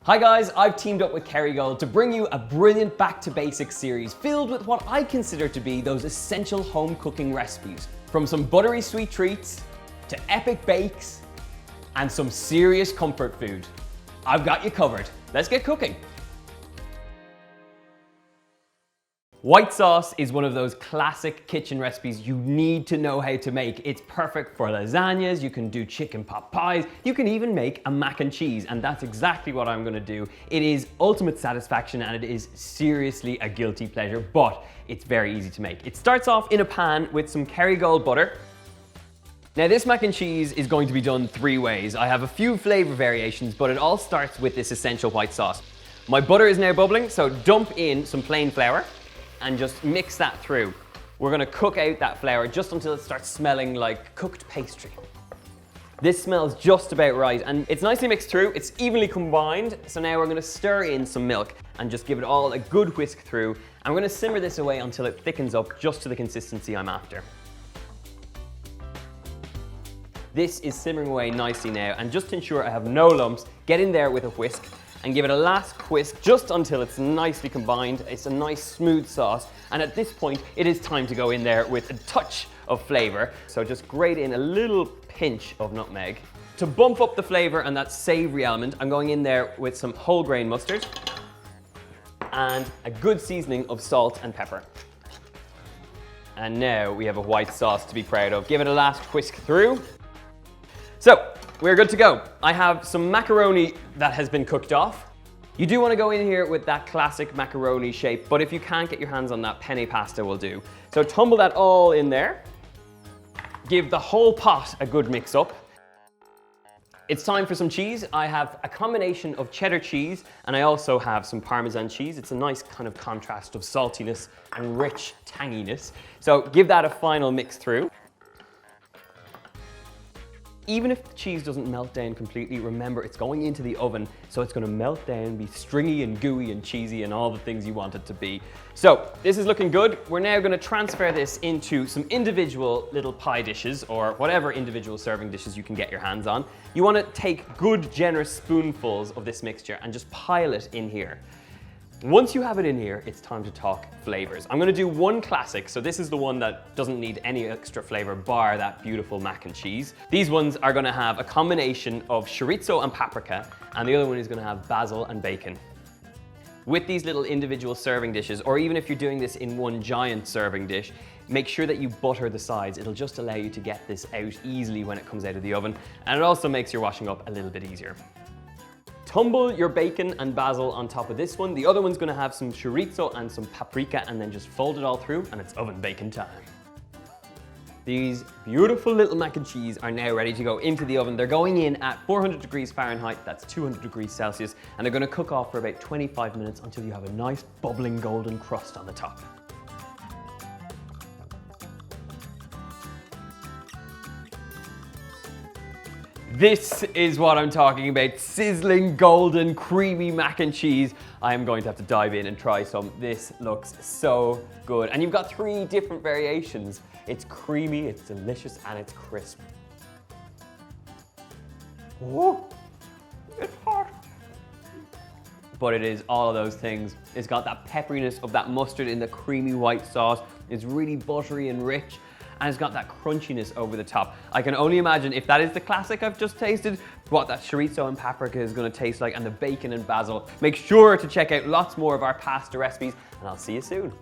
Hi guys, I've teamed up with Kerrygold to bring you a brilliant back to basics series filled with what I consider to be those essential home cooking recipes. From some buttery sweet treats, to epic bakes, and some serious comfort food. I've got you covered. Let's get cooking. White sauce is one of those classic kitchen recipes you need to know how to make. It's perfect for lasagnas, you can do chicken pot pies, you can even make a mac and cheese, and that's exactly what I'm gonna do. It is ultimate satisfaction and it is seriously a guilty pleasure, but it's very easy to make. It starts off in a pan with some Kerrygold butter. Now this mac and cheese is going to be done 3 ways. I have a few flavor variations, but it all starts with this essential white sauce. My butter is now bubbling, so dump in some plain flour and just mix that through. We're gonna cook out that flour just until it starts smelling like cooked pastry. This smells just about right, and it's nicely mixed through, it's evenly combined, so now we're gonna stir in some milk and just give it all a good whisk through. I'm gonna simmer this away until it thickens up just to the consistency I'm after. This is simmering away nicely now, and just to ensure I have no lumps, get in there with a whisk and give it a last whisk just until it's nicely combined. It's a nice smooth sauce, and at this point it is time to go in there with a touch of flavor. So just grate in a little pinch of nutmeg. To bump up the flavor and that savory element, I'm going in there with some whole grain mustard and a good seasoning of salt and pepper. And now we have a white sauce to be proud of. Give it a last whisk through. So, we're good to go. I have some macaroni that has been cooked off. You do want to go in here with that classic macaroni shape, but if you can't get your hands on that, penne pasta will do. So tumble that all in there. Give the whole pot a good mix up. It's time for some cheese. I have a combination of cheddar cheese and I also have some Parmesan cheese. It's a nice kind of contrast of saltiness and rich tanginess. So give that a final mix through. Even if the cheese doesn't melt down completely, remember it's going into the oven, so it's going to melt down, be stringy and gooey and cheesy and all the things you want it to be. So this is looking good. We're now going to transfer this into some individual little pie dishes or whatever individual serving dishes you can get your hands on. You want to take good, generous spoonfuls of this mixture and just pile it in here. Once you have it in here, it's time to talk flavors. I'm gonna do one classic, so this is the one that doesn't need any extra flavor bar that beautiful mac and cheese. These ones are gonna have a combination of chorizo and paprika, and the other one is gonna have basil and bacon. With these little individual serving dishes, or even if you're doing this in one giant serving dish, make sure that you butter the sides. It'll just allow you to get this out easily when it comes out of the oven, and it also makes your washing up a little bit easier. Tumble your bacon and basil on top of this one. The other one's gonna have some chorizo and some paprika, and then just fold it all through and it's oven bacon time. These beautiful little mac and cheese are now ready to go into the oven. They're going in at 400 degrees Fahrenheit, that's 200 degrees Celsius, and they're gonna cook off for about 25 minutes until you have a nice bubbling golden crust on the top. This is what I'm talking about, sizzling, golden, creamy mac and cheese. I am going to have to dive in and try some. This looks so good. And you've got 3 different variations. It's creamy, it's delicious, and it's crisp. Ooh, it's hot. But it is all of those things. It's got that pepperiness of that mustard in the creamy white sauce. It's really buttery and rich. And it's got that crunchiness over the top. I can only imagine if that is the classic I've just tasted, what that chorizo and paprika is gonna taste like, and the bacon and basil. Make sure to check out lots more of our pasta recipes, and I'll see you soon.